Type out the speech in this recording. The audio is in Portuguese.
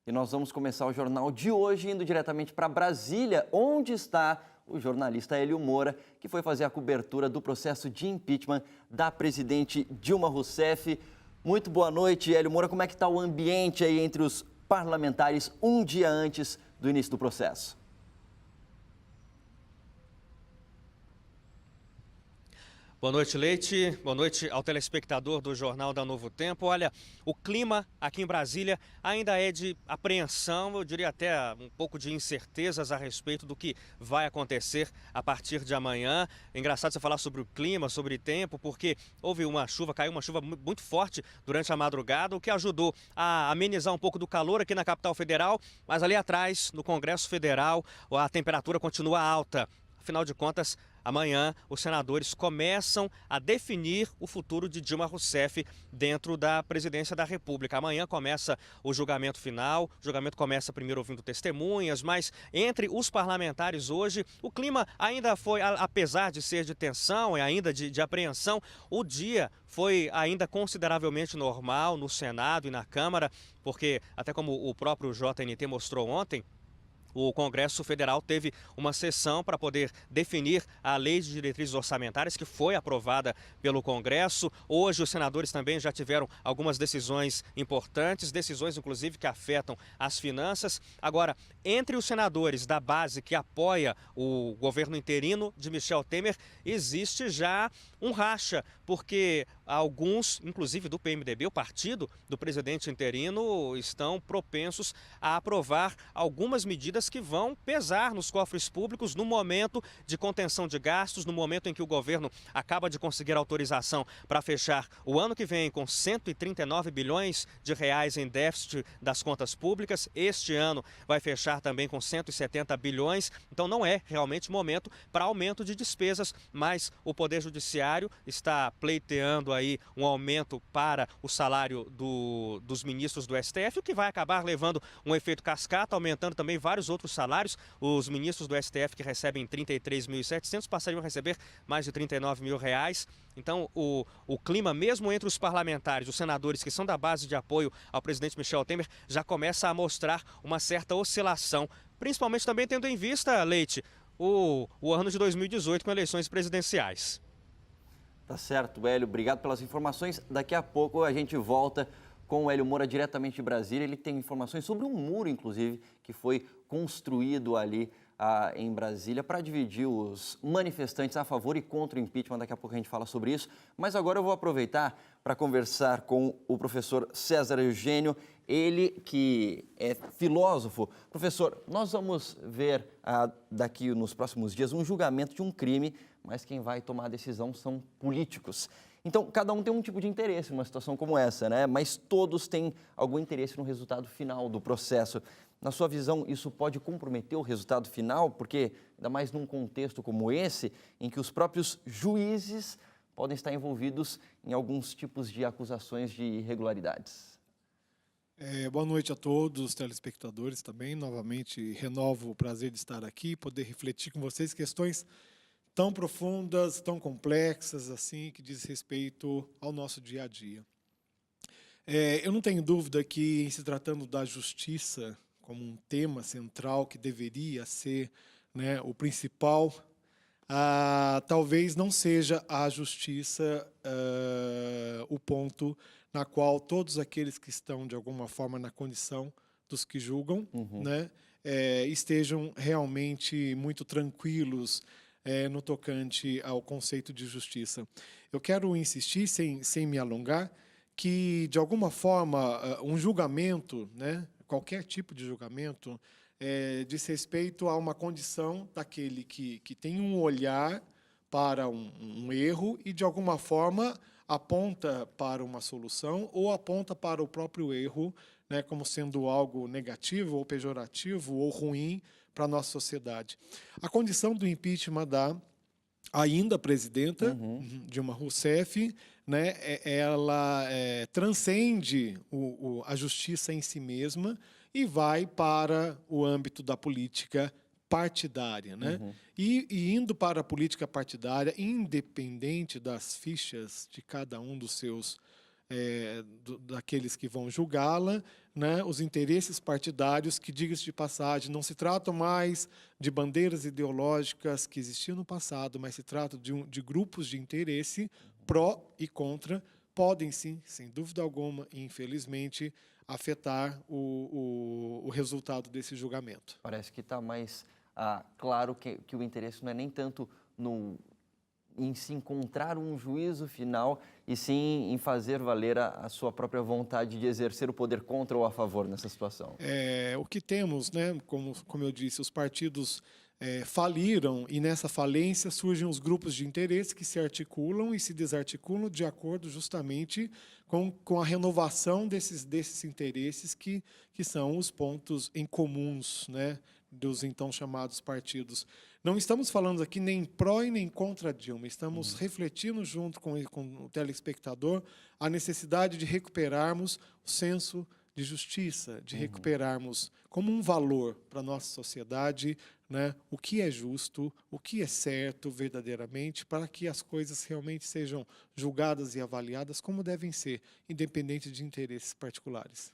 E nós vamos começar o jornal de hoje indo diretamente para Brasília, onde está o jornalista Hélio Moura, que foi fazer a cobertura do processo de impeachment da presidente Dilma Rousseff. Muito boa noite, Hélio Moura. Como é que está o ambiente aí entre os parlamentares um dia antes do início do processo? Boa noite, Leite. Boa noite ao telespectador do Jornal da Novo Tempo. Olha, o clima aqui em Brasília ainda é de apreensão, eu diria até um pouco de incertezas a respeito do que vai acontecer a partir de amanhã. É engraçado você falar sobre o clima, sobre tempo, porque houve uma chuva, caiu uma chuva muito forte durante a madrugada, o que ajudou a amenizar um pouco do calor aqui na capital federal, mas ali atrás, no Congresso Federal, a temperatura continua alta. Afinal de contas, amanhã os senadores começam a definir o futuro de Dilma Rousseff dentro da presidência da República. Amanhã começa o julgamento final, o julgamento começa primeiro ouvindo testemunhas, mas entre os parlamentares hoje, o clima ainda foi, apesar de ser de tensão e ainda de apreensão, o dia foi ainda consideravelmente normal no Senado e na Câmara, porque até como o próprio JNT mostrou ontem, o Congresso Federal teve uma sessão para poder definir a Lei de Diretrizes Orçamentárias, que foi aprovada pelo Congresso. Hoje, os senadores também já tiveram algumas decisões importantes, decisões, inclusive, que afetam as finanças. Agora, entre os senadores da base que apoia o governo interino de Michel Temer, existe já um racha, porque alguns, inclusive do PMDB, o partido do presidente interino, estão propensos a aprovar algumas medidas que vão pesar nos cofres públicos no momento de contenção de gastos, no momento em que o governo acaba de conseguir autorização para fechar o ano que vem com 139 bilhões de reais em déficit das contas públicas. Este ano vai fechar também com 170 bilhões, então não é realmente momento para aumento de despesas, mas o Poder Judiciário está pleiteando aí um aumento para o salário dos ministros do STF, o que vai acabar levando um efeito cascata, aumentando também vários outros salários. Os ministros do STF que recebem 33.700 passariam a receber mais de 39 mil reais. Então, o clima, mesmo entre os parlamentares, os senadores que são da base de apoio ao presidente Michel Temer, já começa a mostrar uma certa oscilação, principalmente também tendo em vista, Leite, o ano de 2018 com eleições presidenciais. Tá certo, Hélio. Obrigado pelas informações. Daqui a pouco a gente volta com o Hélio Moura diretamente de Brasília. Ele tem informações sobre um muro, inclusive, que foi construído ali em Brasília para dividir os manifestantes a favor e contra o impeachment. Daqui a pouco a gente fala sobre isso. Mas agora eu vou aproveitar para conversar com o professor César Eugênio, ele que é filósofo. Professor, nós vamos ver daqui nos próximos dias um julgamento de um crime, mas quem vai tomar a decisão são políticos. Então, cada um tem um tipo de interesse numa situação como essa, né? Mas todos têm algum interesse no resultado final do processo. Na sua visão, isso pode comprometer o resultado final? Porque, ainda mais num contexto como esse, em que os próprios juízes podem estar envolvidos em alguns tipos de acusações de irregularidades. Boa noite a todos os telespectadores também. Novamente, renovo o prazer de estar aqui, poder refletir com vocês questões tão profundas, tão complexas, assim, que diz respeito ao nosso dia a dia. Eu não tenho dúvida que, em se tratando da justiça como um tema central que deveria ser, né, o principal, talvez não seja a justiça o ponto na qual todos aqueles que estão, de alguma forma, na condição dos que julgam, né, estejam realmente muito tranquilos no tocante ao conceito de justiça. Eu quero insistir, sem me alongar, que, de alguma forma, um julgamento, né, qualquer tipo de julgamento, diz respeito a uma condição daquele que tem um olhar para um erro e, de alguma forma, aponta para uma solução ou aponta para o próprio erro, né, como sendo algo negativo ou pejorativo ou ruim para a nossa sociedade. A condição do impeachment da ainda presidenta Dilma Rousseff, né, ela transcende a justiça em si mesma e vai para o âmbito da política partidária, né? E indo para a política partidária, independente das fichas de cada um dos seus daqueles que vão julgá-la, né, os interesses partidários, que, diga-se de passagem, não se tratam mais de bandeiras ideológicas que existiam no passado, mas se trata de grupos de interesse pró e contra, podem sim, sem dúvida alguma, e infelizmente, afetar o resultado desse julgamento. Parece que está mais claro que o interesse não é nem tanto em se encontrar um juízo final, e sim em fazer valer a sua própria vontade de exercer o poder contra ou a favor nessa situação. O que temos, né, como eu disse, os partidos faliram, e nessa falência surgem os grupos de interesse que se articulam e se desarticulam de acordo justamente com a renovação desses interesses que são os pontos em comuns, né, dos então chamados partidos. Não estamos falando aqui nem pró e nem contra Dilma, estamos refletindo junto com o telespectador a necessidade de recuperarmos o senso de justiça, de recuperarmos como um valor para a nossa sociedade, né, o que é justo, o que é certo verdadeiramente, para que as coisas realmente sejam julgadas e avaliadas como devem ser, independente de interesses particulares.